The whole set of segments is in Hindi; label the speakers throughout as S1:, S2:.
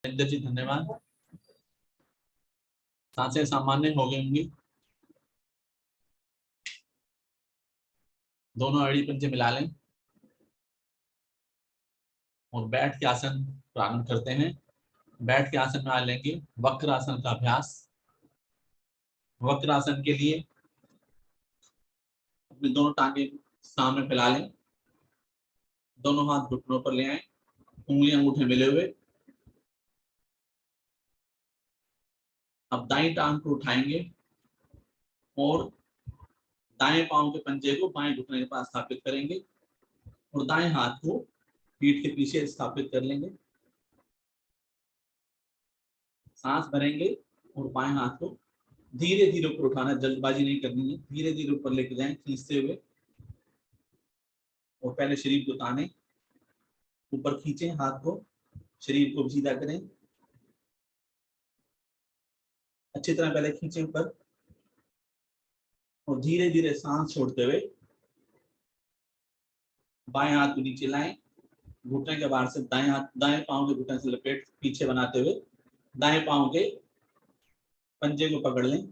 S1: जी धन्यवाद। सांसें सामान्य हो गई होंगी। दोनों अड़ी पंजे मिला लें और बैठ के आसन प्रारंभ करते हैं। बैठ के आसन में आ लेंगे वक्र आसन का अभ्यास। वक्र आसन के लिए अपने दोनों टांगे सामने फैला लें, दोनों हाथ घुटनों पर ले आए, उंगलियां अंगूठे मिले हुए। अब दाईं टांग को उठाएंगे और दाएं पांव के पंजे को बाएं घुटने के पास स्थापित करेंगे और दाएं हाथ को पीठ के पीछे स्थापित कर लेंगे। सांस भरेंगे और बाएं हाथ को धीरे धीरे ऊपर उठाना, जल्दबाजी नहीं करनी है, धीरे धीरे ऊपर लेके जाएं खींचते हुए। और पहले शरीर को ताने, ऊपर खींचें हाथ को, शरीर को सीधा करें, अच्छी तरह पहले खींचें ऊपर और धीरे धीरे सांस छोड़ते हुए बाएं हाथ को नीचे लाएं, घुटने के बाहर से दाएं हाथ, दाएं पांव के घुटने से लपेट पीछे बनाते हुए दाएं पांव के पंजे को पकड़ लें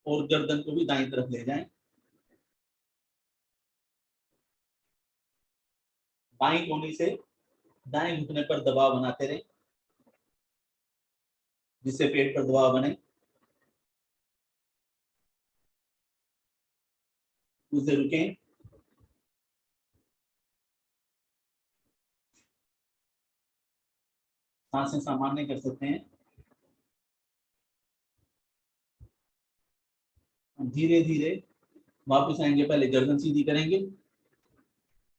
S1: और गर्दन को भी दाईं तरफ ले जाएं। बाईं कोहनी से दाएं घुटने पर दबाव बनाते रहें जिससे पेट पर दबाव बने। उसे रुकें, सांसें सामान्य कर सकते हैं। धीरे धीरे वापस आएंगे, पहले गर्दन सीधी करेंगे,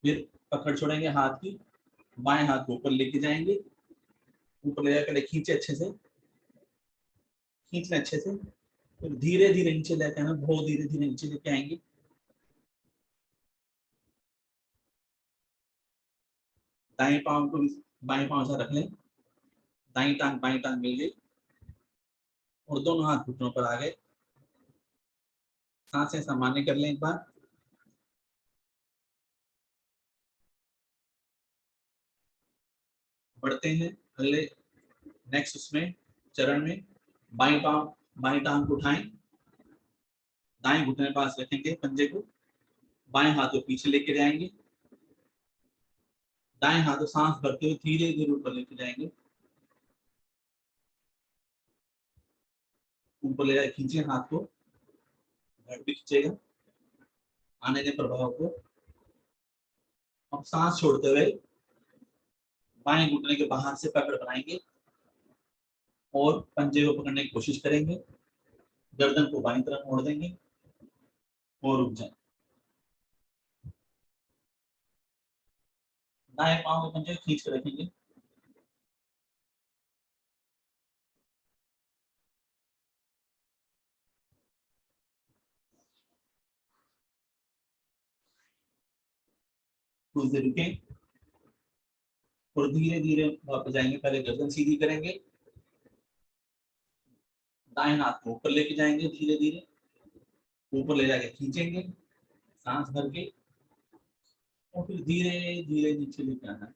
S1: फिर पकड़ छोड़ेंगे हाथ की, बाएं हाथ को ऊपर लेके जाएंगे, ऊपर ले जाकर खींचे अच्छे से, खींचना अच्छे से, फिर धीरे धीरे नीचे लेके आना, बहुत धीरे धीरे नीचे लेके आएंगे। दाएं पांव को बाएं पांव से रख लें, दाईं टांग बाईं टांग मिल गई और दोनों हाथ घुटनों पर आ गए। सांसें सामान्य कर लें एक बार। बढ़ते हैं अगले नेक्स्ट उसमें चरण में। बाएं टांग को उठाएं, दाएं घुटने के पास रखेंगे पंजे को, बाएं हाथ को पीछे लेके जाएंगे, दाएं हाथ को सांस भरते हुए धीरे धीरे ऊपर लेके जाएंगे, ऊपर ले जाए, खींचे हाथ को, घट भी खींचेगा, आने दें प्रभाव को। अब सांस छोड़ते हुए बाएं घुटने के बाहर से पकड़ बनाएंगे और पंजे को पकड़ने की कोशिश करेंगे, गर्दन को बाईं तरफ मोड़ देंगे और रुक जाए। दाएं पांव के पंजे खींच कर रखेंगे, कुछ देर रुकें और धीरे धीरे वापस जाएंगे। पहले गर्दन सीधी करेंगे, दाएं हाथ को ऊपर लेके जाएंगे, धीरे धीरे ऊपर ले जाके खींचेंगे सांस भर के और फिर धीरे धीरे नीचे लेके आना है,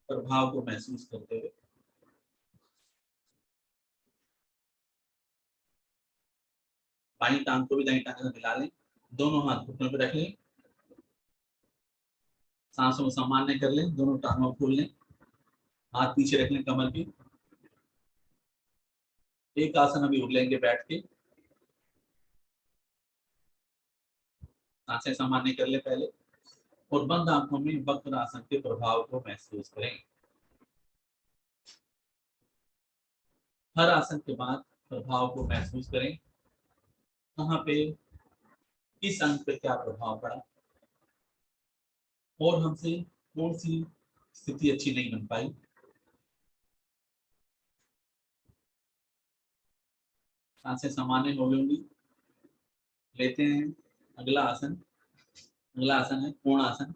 S1: प्रभाव को महसूस करते हुए। बाईं टांग को भी दाईं टांग से मिला लें, दोनों हाथ घुटनों पे रख लें, सांसों को सामान्य कर लें, दोनों टांगों खोल लें, हाथ पीछे रख लें कमर की। एक आसन अभी उठ लेंगे बैठ के, सांसें सामान्य कर ले पहले और बंद आंखों में वक्र आसन के प्रभाव को महसूस करें। हर आसन के बाद प्रभाव को महसूस करें, कहाँ पे किस अंग पे क्या प्रभाव पड़ा और हमसे कौन सी स्थिति अच्छी नहीं बन पाई। सांसें सामान्य हो गई होंगी। लेते हैं अगला आसन। अगला आसन है कोण आसन।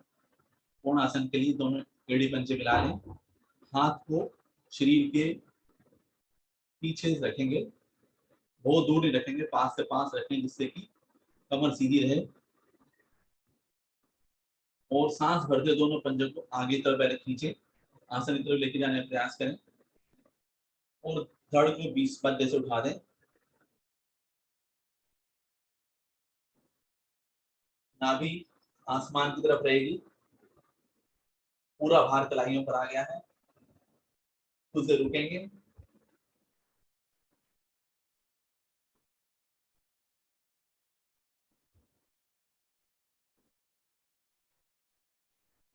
S1: कोण आसन के लिए दोनों एड़ी पंजे मिला लें, हाथ को शरीर के पीछे रखेंगे, बहुत दूर नहीं रखेंगे, पास से पास रखें जिससे कि कमर सीधी रहे और सांस भरते दोनों पंजों को आगे तरफ पहले खींचे, आसन की तरफ लेके जाने का प्रयास करें और धड़ को 20 मध्य से उठा दें। नाभि आसमान की तरफ रहेगी, पूरा भार कलाइयों पर आ गया है, खुद से रुकेंगे।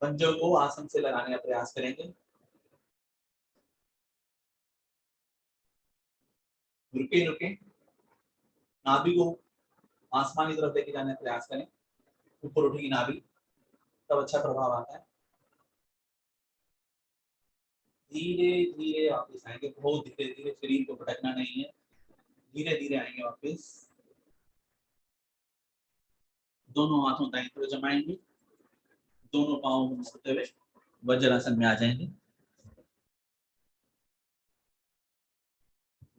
S1: पंजों को आसन से लगाने का प्रयास करेंगे। रुके रुके, नाभि को आसमान की तरफ लेके जाने का प्रयास करें, ऊपर उठेगी नाभि, तब अच्छा प्रभाव आता है। धीरे धीरे वापस आएंगे, बहुत धीरे धीरे, शरीर को भटकना नहीं है, धीरे धीरे आएंगे वापस। दोनों हाथों दाईं तरफ जमाएंगे, दोनों पाँव को मोड़ते हुए वज्रासन में आ जाएंगे।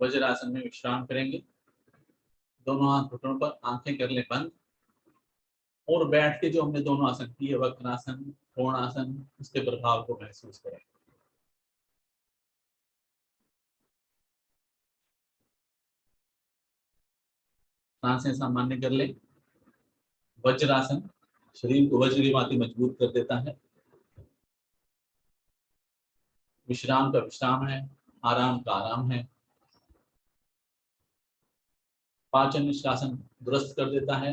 S1: वज्रासन में विश्राम करेंगे, दोनों हाथ घुटनों पर, आंखें कर ले बंद, और बैठ के जो हमने दोनों आसन किए, वक्रासन, कोणासन, उसके प्रभाव को महसूस करें। सांसें सामान्य कर ले। वज्रासन शरीर को वज्र की भांति मजबूत कर देता है। विश्राम का विश्राम है, आराम का आराम है। पाचन निष्कासन दुरुस्त कर देता है।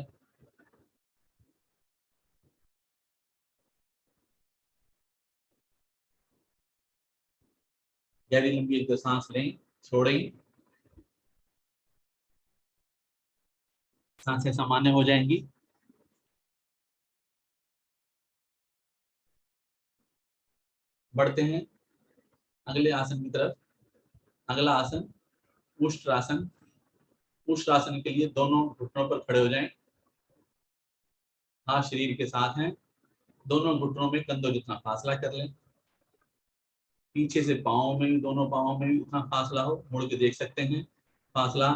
S1: गहरी लंबी एक दो सांस लें, छोड़ें, सांसें सामान्य हो जाएंगी। बढ़ते हैं अगले आसन की तरफ। अगला आसन उष्ट्रासन। उष्ट्रासन के लिए दोनों घुटनों पर खड़े हो जाएं, हाथ शरीर के साथ हैं, दोनों घुटनों में कंधों जितना फासला कर लें। पीछे से पाँव में भी, दोनों पाँव में भी उतना फासला हो, मुड़ के देख सकते हैं। फासला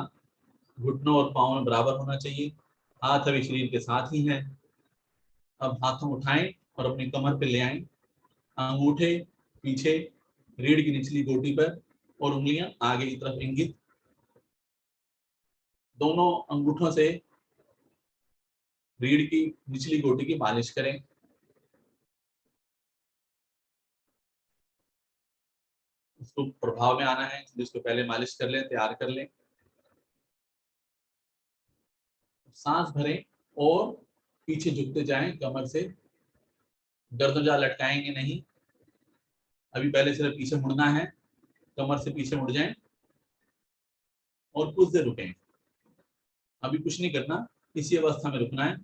S1: घुटनों और पाँव में बराबर होना चाहिए। हाथ अभी शरीर के साथ ही है। अब हाथों उठाएं और अपनी कमर पे ले आएं, अंगूठे पीछे रीढ़ की निचली गोटी पर और उंगलियां आगे की तरफ इंगित। दोनों अंगूठों से रीढ़ की निचली गोटी की मालिश करें। उसको प्रभाव में आना है, जिसको पहले मालिश कर लें, तैयार कर लें। सांस भरें और पीछे झुकते जाएं कमर से, गर्दन ज्यादा लटकाएंगे नहीं। अभी पहले सिर्फ पीछे मुड़ना है, कमर से पीछे मुड़ जाएं और कुछ देर रुकें। अभी कुछ नहीं करना, इसी अवस्था में रुकना है।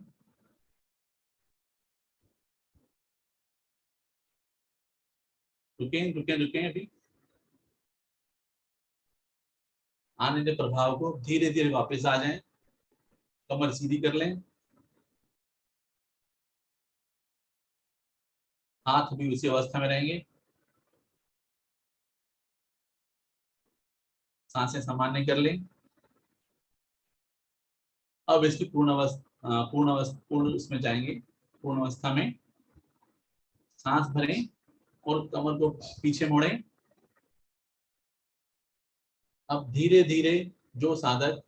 S1: रुकें रुकें रुकें। अभी आने के प्रभाव को, धीरे धीरे वापस आ जाएं, कमर सीधी कर लें, हाथ भी उसी अवस्था में रहेंगे। सांसें सामान्य कर लें। अब इसकी पूर्ण उसमें जाएंगे। पूर्ण अवस्था में सांस भरें और कमर को पीछे मोड़ें। अब धीरे धीरे जो साधक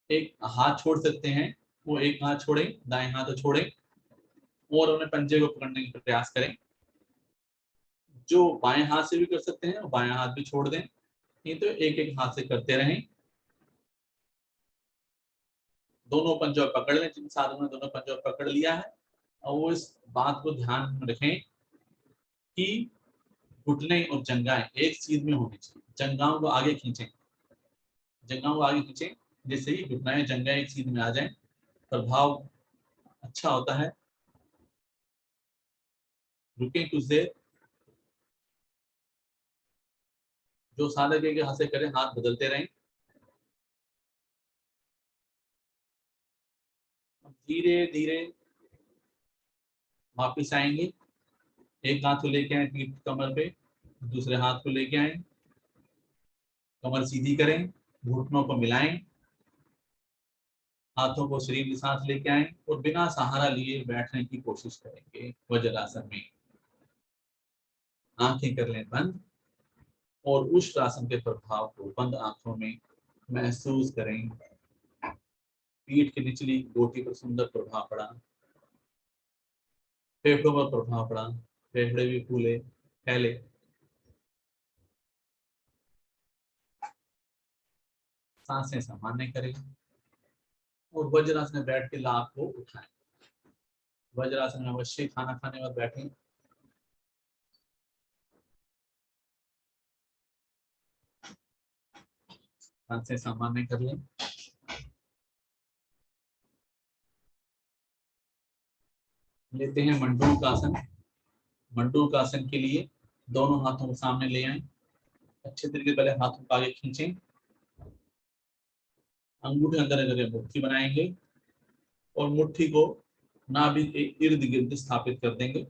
S1: एक हाथ छोड़ सकते हैं, वो एक हाथ छोड़ें, दाएं हाथ छोड़ें और उन्हें पंजे को पकड़ने का प्रयास करें। जो बाएं हाथ से भी कर सकते हैं, वो बाएं हाथ भी छोड़ दें। नहीं तो एक एक हाथ से करते रहें। दोनों पंजों पकड़ लें, जिन साधकों ने दोनों पंजों पकड़ लिया है, और वो इस बात को ध्यान में रखें कि घुटने और जंघाएं एक सीध में होनी चाहिए। जंघाओं को आगे खींचें, जंघाओं को आगे खींचें, जिससे ही घुटनाएं जंघाएं एक सीध में आ जाएं, प्रभाव अच्छा होता है। रुकें कुछ देर। जो साधक एक हाथ से करें, हाथ बदलते रहें। धीरे धीरे वापिस आएंगे। एक हाथ को लेके आए पीठ कमर पे, दूसरे हाथ को लेके आए, कमर सीधी करें, घुटनों को मिलाएं, हाथों को शरीर के साथ लेके आए और बिना सहारा लिए बैठने की कोशिश करेंगे वज्रासन में। आंखें कर लें बंद और उस आसन के प्रभाव को बंद आंखों में महसूस करें। पीठ की निचली गोटी पर सुंदर प्रभाव पड़ा, फेफड़ों पर प्रभाव पड़ा, फेफड़े भी फूले फैले। सांसें सामान्य करें और वज्रासन में बैठ के लाभ को उठाएं। वज्रासन में अवश्य खाना खाने में बैठें। सांसें सामान्य कर लें। लेते हैं मंडूक आसन। मंडूक आसन के लिए दोनों हाथों को सामने ले आएं। अच्छे तरीके पहले हाथों को आगे खींचें, अंगूठे अंदर अंदर मुट्ठी बनाएंगे और मुट्ठी को नाभि के इर्द गिर्द स्थापित कर देंगे।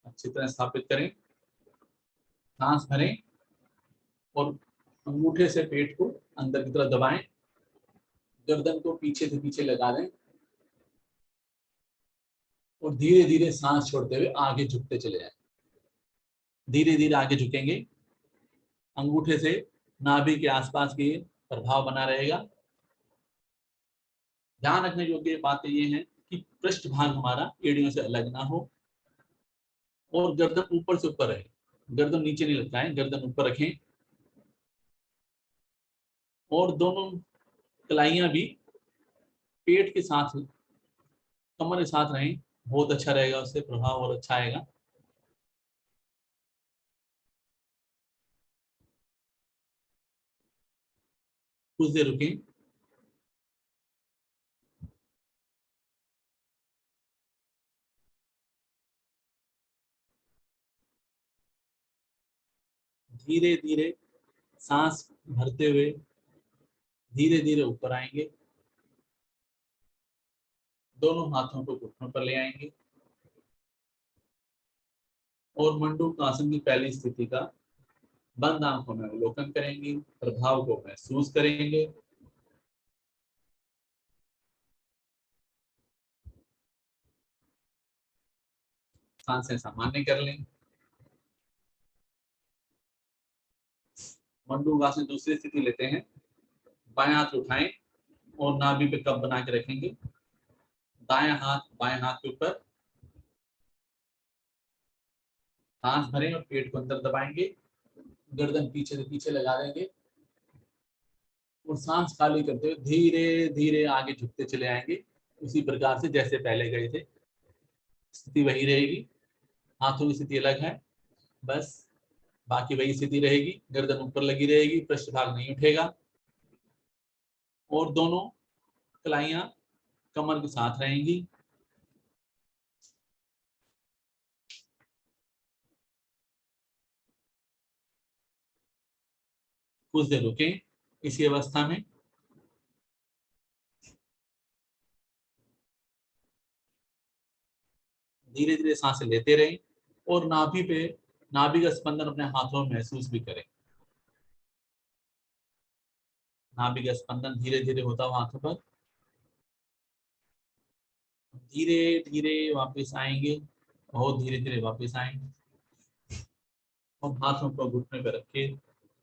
S1: अच्छी तरह स्थापित करें, सांस भरें और अंगूठे से पेट को अंदर की तरफ दबाएं, गर्दन को पीछे से पीछे लगा दें और धीरे धीरे सांस छोड़ते हुए आगे झुकते चले जाएं। धीरे धीरे आगे झुकेंगे, अंगूठे से नाभि के आसपास के प्रभाव बना रहेगा। ध्यान रखने योग्य बातें ये हैं कि पृष्ठभाग हमारा एड़ियों से अलग ना हो और गर्दन ऊपर से ऊपर रहे, गर्दन नीचे नहीं लटकाएं, गर्दन ऊपर रखें और दोनों कलाइयां भी पेट के साथ, कमर के साथ रहें, बहुत अच्छा रहेगा, उससे प्रभाव और अच्छा आएगा। कुछ देर रुकें। धीरे धीरे सांस भरते हुए धीरे धीरे ऊपर आएंगे, दोनों हाथों को घुटनों पर ले आएंगे और मंडूक आसन की पहली स्थिति का बंद आंखों में अवलोकन करेंगे, प्रभाव को महसूस करेंगे। सांसें सामान्य कर लें। मंडूक आसन दूसरी स्थिति लेते हैं। बाएं हाथ उठाएं और नाभि पे कप बना के रखेंगे। दायां हाथ बाएं हाथ के ऊपर, सांस भरें और पेट को अंदर दबाएंगे, गर्दन पीछे से पीछे लगा देंगे और सांस खाली करते हुए धीरे धीरे आगे झुकते चले आएंगे, उसी प्रकार से जैसे पहले गए थे। स्थिति वही रहेगी, हाथों की स्थिति अलग है, बस बाकी वही स्थिति रहेगी। गर्दन ऊपर लगी रहेगी, पृष्ठभाग नहीं उठेगा और दोनों कलाइयां कमर के साथ रहेंगी। कुछ देर रुकें इसी अवस्था में। धीरे धीरे सांसें लेते रहें और नाभि का स्पंदन अपने हाथों में महसूस भी करें। नाभि का स्पंदन धीरे धीरे होता हुआ हाथों पर, धीरे धीरे वापस आएंगे, बहुत धीरे धीरे वापस आएंगे और हाथों को घुटने पर रखे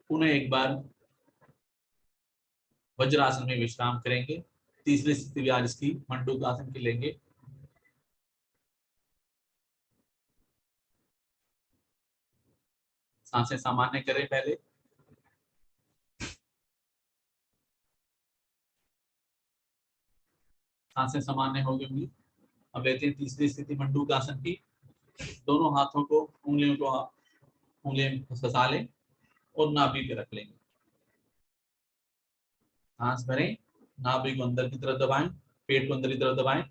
S1: पुनः एक बार वज्रासन में विश्राम करेंगे। तीसरी स्थिति भी आज इसकी मंडूक आसन की लेंगे। सांसें सामान्य करें पहले। सांसें सामान्य हो गई होंगी। अब लेते हैं तीसरी स्थिति मंडूक आसन की। दोनों हाथों को उंगलियों फंसा लें और नाभि पे रख लेंगे। सांस भरें, नाभि को अंदर की तरफ दबाएं, पेट को अंदर की तरफ दबाएं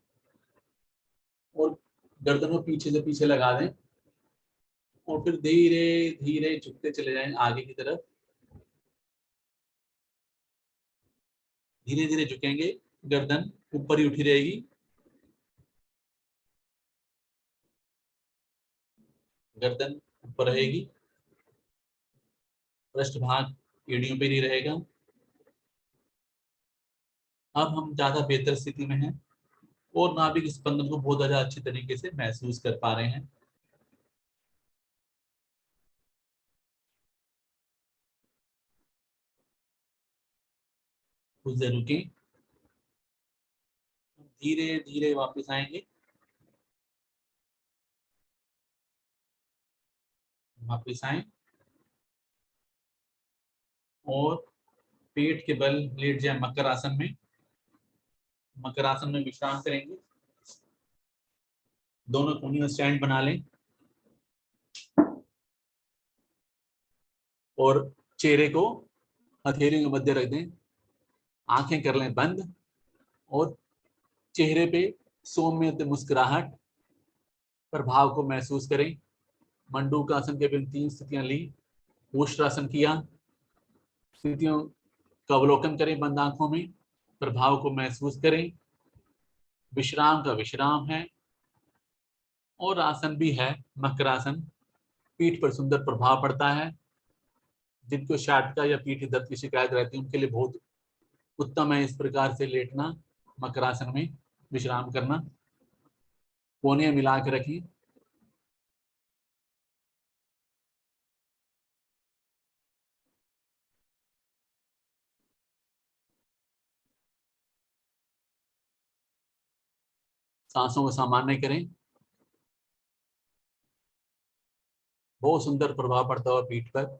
S1: और गर्दन को पीछे से पीछे लगा दें और फिर धीरे धीरे झुकते चले जाएं आगे की तरफ। धीरे धीरे झुकेंगे, गर्दन ऊपर ही उठी रहेगी, गर्दन ऊपर रहेगी, पृष्ठभाग एड़ियों पे नहीं रहेगा। अब हम ज्यादा बेहतर स्थिति में हैं और नाभि के स्पंदन को बहुत ज्यादा अच्छी तरीके से महसूस कर पा रहे हैं। कुछ देर रुकें, धीरे धीरे वापस आएंगे, वापस आए और पेट के बल लेट जाए मकर आसन में। मकर आसन में विश्राम करेंगे, दोनों कोहनियों स्टैंड बना लें और चेहरे को हथेली के मध्य रख दें, आंखें कर लें बंद और चेहरे पे सौम्य मुस्कुराहट प्रभाव को महसूस करें। मंडूकासन के भी 3 स्थितियां ली, उष्ट्रासन किया, स्थितियों का अवलोकन करें बंद आंखों में, प्रभाव को महसूस करें। विश्राम का विश्राम है और आसन भी है मकरासन, पीठ पर सुंदर प्रभाव पड़ता है। जिनको शाटका या पीठ दर्द की शिकायत रहती है उनके लिए बहुत उत्तम है इस प्रकार से लेटना, मकरासन में विश्राम करना। कोहनियां मिला के रखिए, सांसों को सामान्य करें, बहुत सुंदर प्रभाव पड़ता हुआ पीठ पर।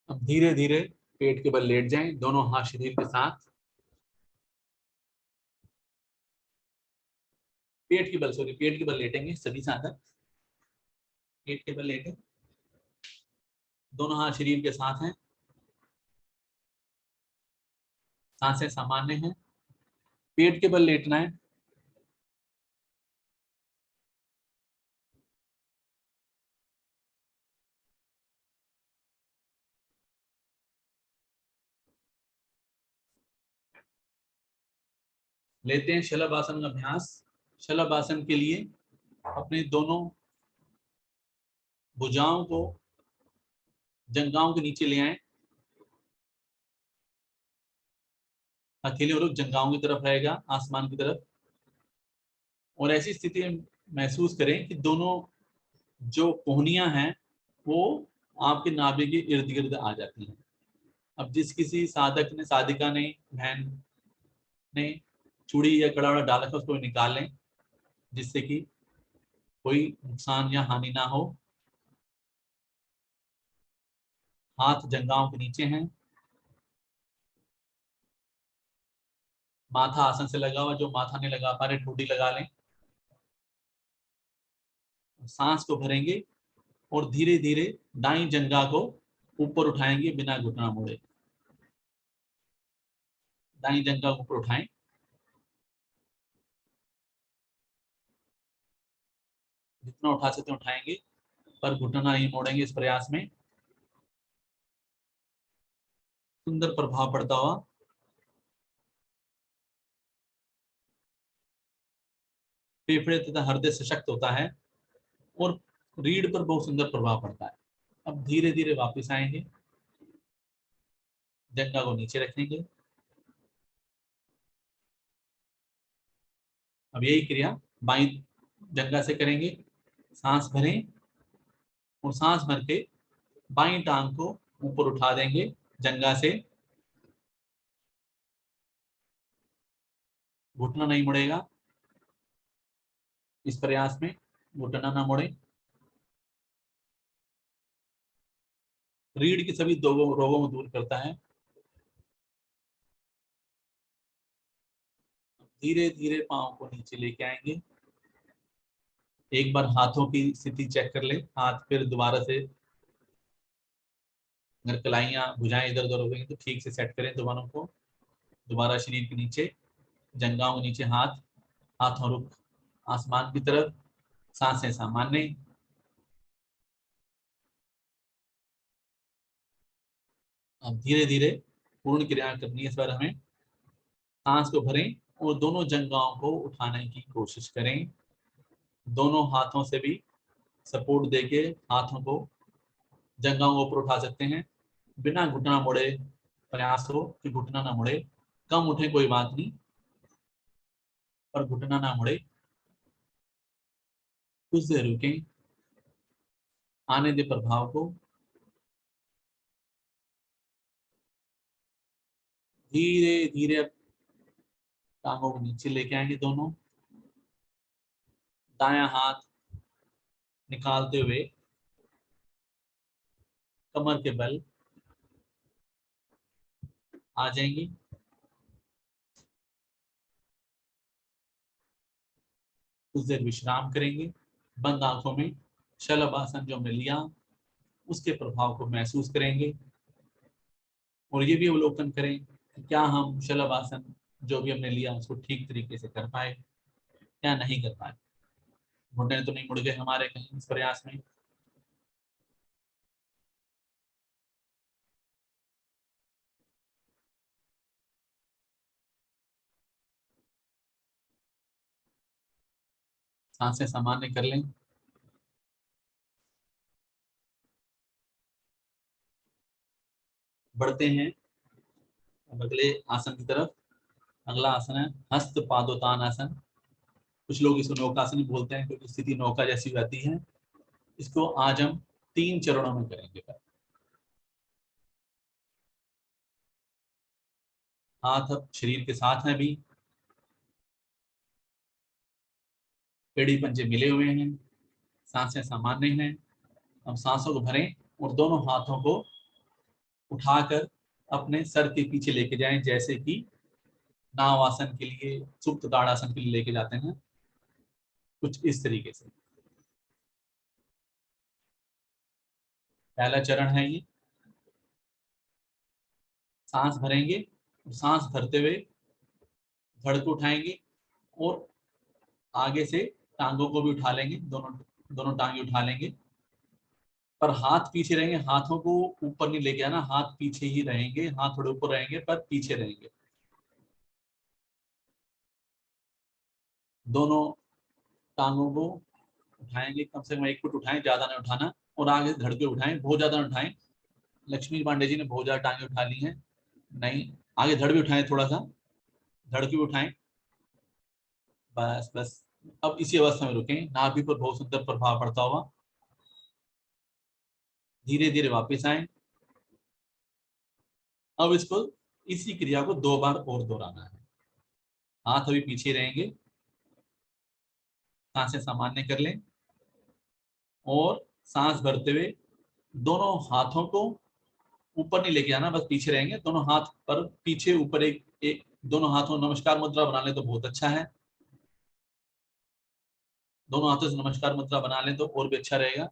S1: अब धीरे धीरे पेट के बल लेट जाएं, दोनों हाथ शरीर के साथ, पेट के बल लेटेंगे सभी साधक, पेट के बल लेटे, दोनों हाथ शरीर के साथ हैं, सांसें सामान्य हैं, पेट के बल लेटना है। लेते हैं शलभ आसन का अभ्यास। शलभ आसन के लिए अपने दोनों भुजाओं को जंघाओं के नीचे ले आए, हथेली और जंघाओं की तरफ रहेगा, आसमान की तरफ, और ऐसी स्थिति महसूस करें कि दोनों जो कोहनियां हैं वो आपके नाभि के इर्द गिर्द आ जाती हैं। अब जिस किसी साधक ने, साधिका ने, बहन ने चूड़ी या कड़ा वड़ा डाला है उसको निकाल लें, जिससे कि कोई नुकसान या हानि ना हो। हाथ जंघाओं के नीचे हैं, माथा आसन से लगा हुआ, जो माथा नहीं लगा पा रहे ठोडी लगा लें। सांस को भरेंगे और धीरे धीरे दाई जंघा को ऊपर उठाएंगे बिना घुटना मोड़े, दाई जंघा को ऊपर उठाएं, जितना उठा सकते उठाएंगे पर घुटना नहीं मोड़ेंगे। इस प्रयास में सुंदर प्रभाव पड़ता हुआ फेफड़े तथा हृदय सशक्त होता है और रीढ़ पर बहुत सुंदर प्रभाव पड़ता है। अब धीरे धीरे वापस आएंगे, जंघा को नीचे रखेंगे। अब यही क्रिया बाई जंघा से करेंगे, सांस भरें और सांस भर के बाई टांग को ऊपर उठा देंगे जंघा से, घुटना नहीं मुड़ेगा। इस प्रयास में घुटना ना मुड़े। रीढ़ की सभी रोगों को दूर करता है। धीरे धीरे पांव को नीचे लेके आएंगे, एक बार हाथों की स्थिति चेक कर ले, हाथ फिर दोबारा से, अगर कलाइयां भुजाएं इधर उधर हो गई तो ठीक से सेट करें दोनों को। दोबारा शरीर के नीचे, जंघाओं के नीचे हाथ, हाथों रुख आसमान की तरफ, सांसें सामान्य। अब धीरे धीरे पूर्ण क्रिया करनी है। इस बार हमें सांस को भरें और दोनों जंघाओं को उठाने की कोशिश करें, दोनों हाथों से भी सपोर्ट देके हाथों को जंघाओं को ऊपर उठा सकते हैं, बिना घुटना मोड़े। प्रयास हो कि घुटना ना मुड़े, कम उठे कोई बात नहीं पर घुटना ना मुड़े। कुछ देर रुकें, आने दे प्रभाव को। धीरे धीरे टांगों को नीचे लेके आएंगे दोनों। दायां हाथ निकालते हुए कमर के बल आ जाएंगे। कुछ देर विश्राम करेंगे। बंद आंखों में शलभासन जो हमने लिया उसके प्रभाव को महसूस करेंगे और ये भी अवलोकन करें कि क्या हम शलभासन जो भी हमने लिया उसको ठीक तरीके से कर पाए या नहीं कर पाए। घुटने तो नहीं मुड़ गए हमारे कहीं इस प्रयास में। सांसें सामान्य कर लें। बढ़ते हैं अब अगले आसन की तरफ। अगला आसन है हस्त पादोतान आसन। कुछ लोग इसको नौकासन भी बोलते हैं क्योंकि स्थिति नौका जैसी रहती है। इसको आज हम 3 चरणों में करेंगे। हाथ अब शरीर के साथ हैं, भी पेड़ी पंजे मिले हुए हैं, सांसें सामान्य हैं। अब सांसों को भरें और दोनों हाथों को उठाकर अपने सर के पीछे लेके जाएं, जैसे कि नाव आसन के लिए, सुप्त ताड़ासन के लिए लेके जाते हैं, कुछ इस तरीके से। पहला चरण है ये। सांस भरेंगे और सांस भरते हुए धड़ को उठाएंगे और आगे से टांगों को भी उठा लेंगे, दोनों दोनों टांगे उठा लेंगे, पर हाथ पीछे रहेंगे। हाथों को ऊपर नहीं लेके आना, हाथ पीछे ही रहेंगे। हाथ थोड़े ऊपर रहेंगे पर पीछे रहेंगे। दोनों टांगों को उठाएंगे, कम से कम 1 फुट उठाएं, ज्यादा नहीं उठाना, और आगे धड़ के उठाएं, बहुत ज्यादा नहीं उठाएं। लक्ष्मी पांडे जी ने बहुत ज्यादा टांगे उठा ली हैं, नहीं, आगे धड़ भी उठाएं, थोड़ा सा धड़ के भी उठाएं। बस बस। अब इसी अवस्था में रुकें, नाभि पर बहुत सुंदर प्रभाव पड़ता हुआ। धीरे धीरे वापस आए। अब इसको, इसी क्रिया को 2 बार और दोहराना है। हाथ अभी पीछे रहेंगे, सांसें सामान्य कर लें और सांस भरते हुए दोनों हाथों को ऊपर नहीं लेके आना, बस पीछे रहेंगे। दोनों हाथ पर पीछे ऊपर एक दोनों हाथों नमस्कार मुद्रा बना ले तो बहुत अच्छा है। दोनों हाथों से नमस्कार मुद्रा बना लें तो और भी अच्छा रहेगा।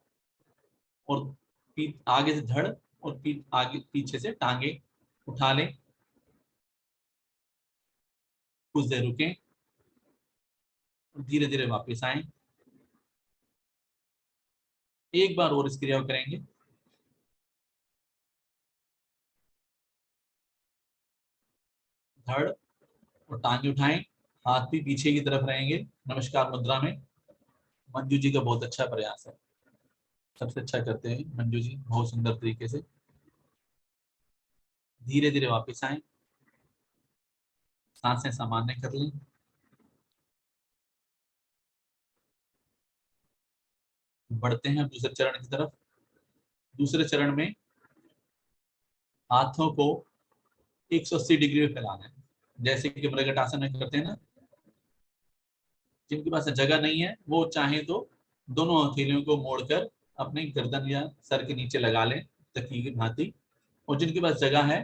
S1: और आगे से धड़ और आगे पीछे से टांगे उठा लें। कुछ देर रुकें और धीरे धीरे वापस आए। एक बार और इस क्रिया को करेंगे। धड़ और टांगे उठाएं, हाथ भी पीछे की तरफ रहेंगे नमस्कार मुद्रा में। मंजू जी का बहुत अच्छा प्रयास है, सबसे अच्छा करते हैं मंजू जी, बहुत सुंदर तरीके से। धीरे धीरे वापस आए, सांसें सामान्य कर लें। बढ़ते हैं दूसरे चरण की तरफ। दूसरे चरण में हाथों को 180 डिग्री में फैलाना है, जैसे कि मृगटासन में करते हैं ना। जिनके पास जगह नहीं है वो चाहे तो दोनों हथेलियों को मोड़कर अपने गर्दन या सर के नीचे लगा लें, तकिए की भांति। और जिनके पास जगह है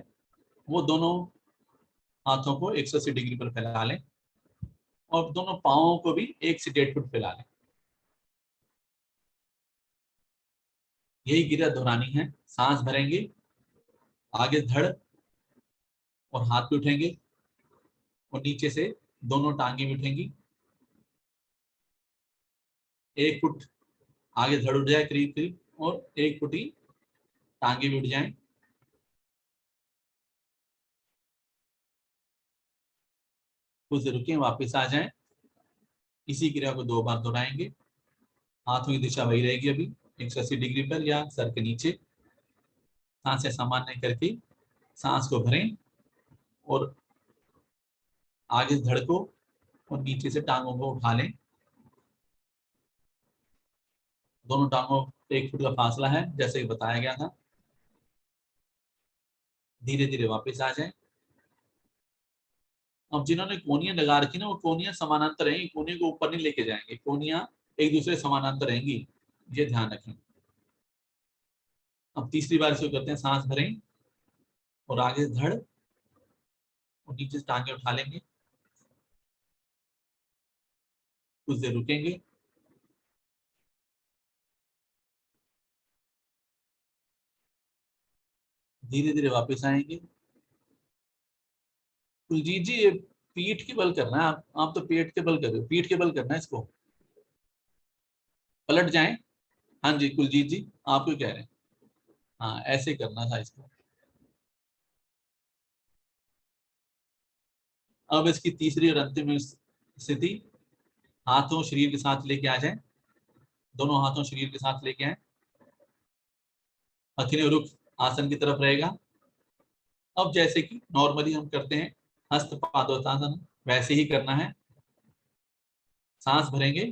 S1: वो दोनों हाथों को 180 डिग्री पर फैला लें और दोनों पांवों को भी 1 से 1.5 फुट फैला लें। यही क्रिया दोहरानी है। सांस भरेंगे, आगे धड़ और हाथ भी उठेंगे और नीचे से दोनों टांगे भी उठेंगी। 1 फुट आगे धड़ उठ जाए करीब करीब, और 1 फुट ही टांगे भी उठ जाएं। कुछ देर रुके, वापस आ जाएं। इसी क्रिया को 2 बार दोहराएंगे। हाथों की दिशा वही रहेगी अभी, 180 डिग्री पर या सर के नीचे। सांसें सामान्य करके सांस को भरें और आगे धड़ को और नीचे से टांगों को उठा लें। दोनों टांगों पे 1 फुट का फासला है, जैसे कि बताया गया था। धीरे धीरे वापस आ जाएं। अब जिन्होंने कोनियां लगा रखी ना, वो कोनियां समानांतर रहेंगी, कोनियों को ऊपर नहीं लेके जाएंगे, कोनियां एक दूसरे समानांतर रहेंगी, ये ध्यान रखें। अब तीसरी बार इसको करते हैं, सांस भरें और आगे धड़ और नीचे से टांगे उठा लेंगे, कुछ देर रुकेंगे, धीरे धीरे वापस आएंगे। कुलजीत जी ये पीठ के बल करना है, आप तो पेट के बल कर रहे हो, पीठ के बल करना है इसको, पलट जाएं। हाँ जी कुलजीत जी, आप क्यों कह रहे हैं, हाँ ऐसे करना था इसको। अब इसकी तीसरी और अंतिम स्थिति, हाथों शरीर के साथ लेके आ जाएं, दोनों हाथों शरीर के साथ लेके आए, हथेली रुख आसन की तरफ रहेगा। अब जैसे कि नॉर्मली हम करते हैं हस्त पादोत्तासन, वैसे ही करना है। सांस भरेंगे,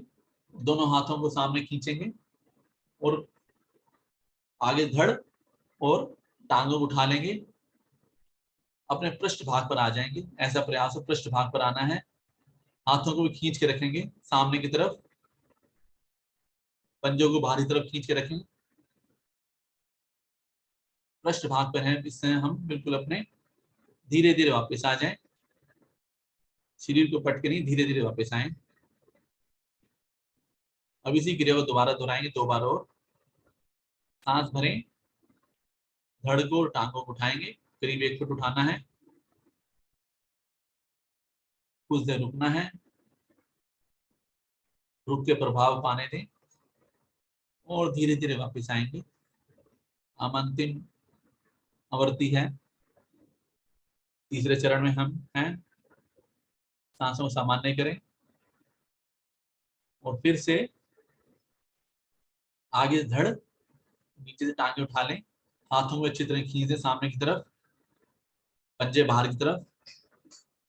S1: दोनों हाथों को सामने खींचेंगे और आगे धड़ और टांगों को उठा लेंगे, अपने पृष्ठ भाग पर आ जाएंगे, ऐसा प्रयास हो पृष्ठ भाग पर आना है। हाथों को भी खींच के रखेंगे सामने की तरफ, पंजों को बाहरी तरफ खींच के रखें, पृष्ठ भाग पर है, इससे हम बिल्कुल अपने धीरे धीरे वापस आ जाएं, शरीर को पटके नहीं, धीरे धीरे वापस आए। अब इसी क्रिया को दोबारा दोहराएंगे, दो बार और। सांस भरें, धड़ को और टांगों को उठाएंगे, करीब 1 फुट उठाना है, कुछ देर रुकना है, रुक के प्रभाव पाने दें और धीरे धीरे वापस आएंगे। हम अंतिम आवृत्ति है, तीसरे चरण में हम हैं। सांसों को सामान्य करें और फिर से आगे धड़, नीचे से टांगे उठा लें, हाथों को अच्छी तरह खींच दें सामने की तरफ, पंजे बाहर की तरफ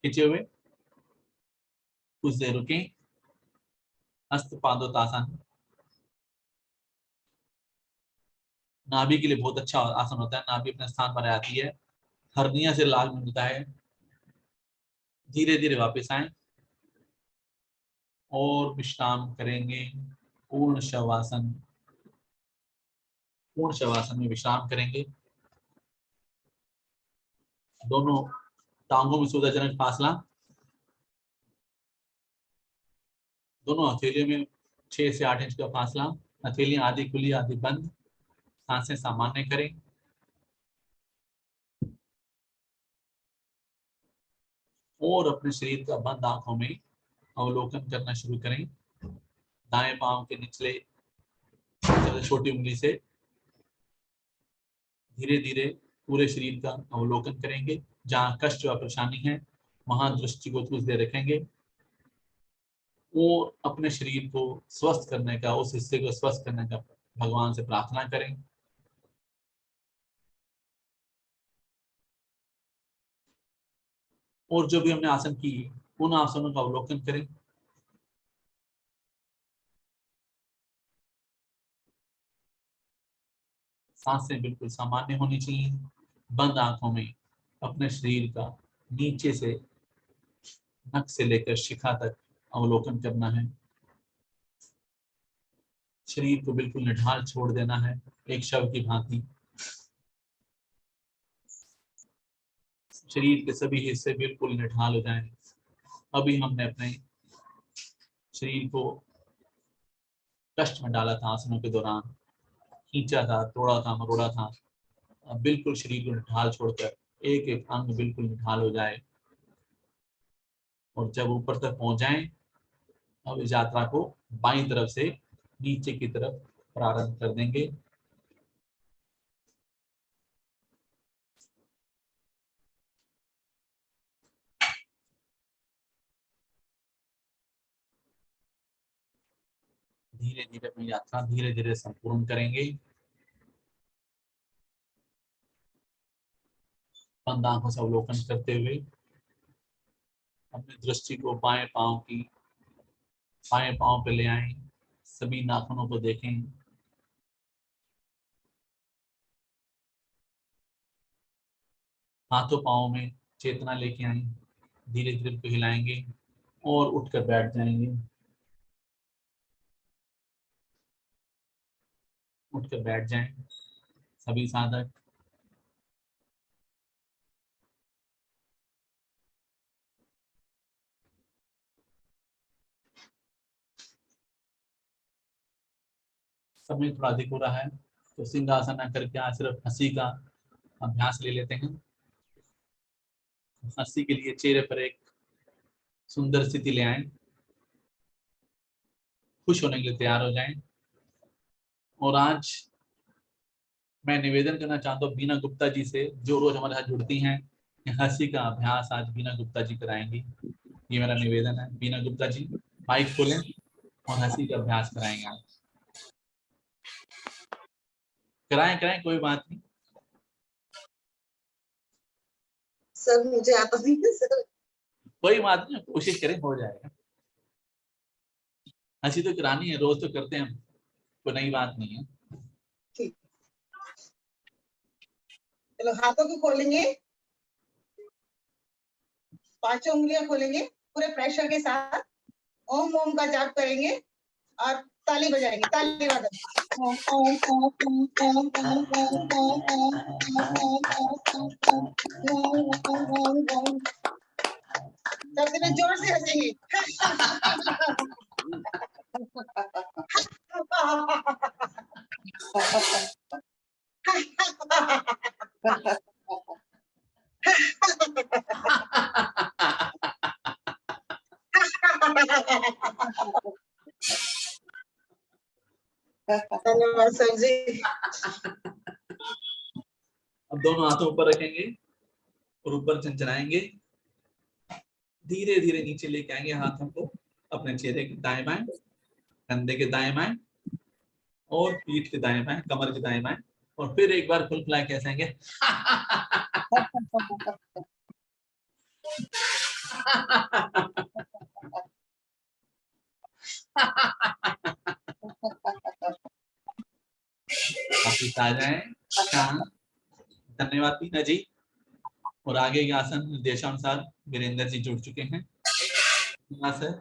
S1: खींचे हुए, कुछ देर रुकें, हस्त पादोत्तासन। नाभि के लिए बहुत अच्छा आसन होता है, नाभि अपने स्थान पर आती है, हर्निया से लाभ मिलता है। धीरे धीरे वापस आए और विश्राम करेंगे, पूर्ण शवासन, पूर्ण शवासन में विश्राम करेंगे। दोनों टांगों में सुविधाजनक फासला, दोनों हथेलियों में 6 से 8 इंच का फासला, हथेलियां आधी खुली आधी बंद, सांसें सामान्य करें। और अपने शरीर का बंद आंखों में अवलोकन करना शुरू करें, दाएं पांव के निचले छोटी उंगली से धीरे धीरे पूरे शरीर का अवलोकन करेंगे, जहां कष्ट व परेशानी है वहां दृष्टि को कुछ देर रखेंगे और अपने शरीर को स्वस्थ करने का, उस हिस्से को स्वस्थ करने का भगवान से प्रार्थना करें। और जो भी हमने आसन किए उन आसनों का अवलोकन करें। सांसें बिल्कुल सामान्य होनी चाहिए, बंद आंखों में अपने शरीर का नीचे से नक से लेकर शिखा तक अवलोकन करना है, शरीर को बिल्कुल निढाल छोड़ देना है, एक शव की भांति। शरीर के सभी हिस्से बिल्कुल निढाल हो जाएं। अभी हमने अपने शरीर को कष्ट में डाला था आसनों के दौरान, खींचा था, तोड़ा था, मरोड़ा था। अब बिल्कुल शरीर को निढाल छोड़कर एक एक अंग बिल्कुल निढाल हो जाए और जब ऊपर तक पहुंच जाएं, अब इस यात्रा को बाईं तरफ से नीचे की तरफ प्रारंभ कर देंगे। धीरे धीरे अपनी यात्रा धीरे धीरे संपूर्ण करेंगे, बंद आंखों से अवलोकन करते हुए अपनी दृष्टि को बाएं पांव पे ले आए, सभी नाखूनों को देखें, हाथों पांव में चेतना लेके आए, धीरे धीरे उनको हिलाएंगे और उठकर बैठ जाएंगे। उठकर बैठ जाएं सभी साधक। समय थोड़ा अधिक हो रहा है तो सिंहासन आकर के आज सिर्फ हंसी का अभ्यास ले लेते हैं। हंसी के लिए चेहरे पर एक सुंदर स्थिति ले आए, खुश होने के लिए तैयार हो जाएं। और आज मैं निवेदन करना चाहता हूँ बीना गुप्ता जी से, जो रोज हमारे साथ जुड़ती हैं, हंसी का अभ्यास आज बीना गुप्ता जी कराएंगी। ये मेरा निवेदन है। बीना गुप्ता जी माइक खोलें और हंसी का अभ्यास कराएंगे आज। कराएं कराएं, कोई बात नहीं।
S2: सर मुझे आता नहीं है सर।
S1: कोई बात नहीं, कोशिश करें, हो जाएगा। हंसी तो करानी है, रोज तो करते हैं, कोई नई बात नहीं है।
S2: ठीक, चलो हाथों को खोलेंगे, 5 उंगलियां खोलेंगे पूरे प्रेशर के साथ। ओम ओम का जाप करेंगे और ताली बजाएंगे, ताली बजाएंगे। ओम ओम ओम ओम ओम ओम ओम ओम ओम। सबसे पहले जोर से हंसेंगे। धन्यवाद सर जी।
S1: अब दोनों हाथों ऊपर रखेंगे और ऊपर चंचलाएंगे। धीरे धीरे नीचे लेके आएंगे हाथों को अपने चेहरे के दाएं बाएं, कंधे के दाएं बाएं और पीठ के दाएं बाएं, कमर के दाएं बाएं। और फिर एक बार फुल फ्लाई कैसे आएंगे। वापिस आ जाए शांत। धन्यवाद टीना जी। और आगे के आसन निर्देशानुसार वीरेंद्र जी जुड़ चुके हैं। सर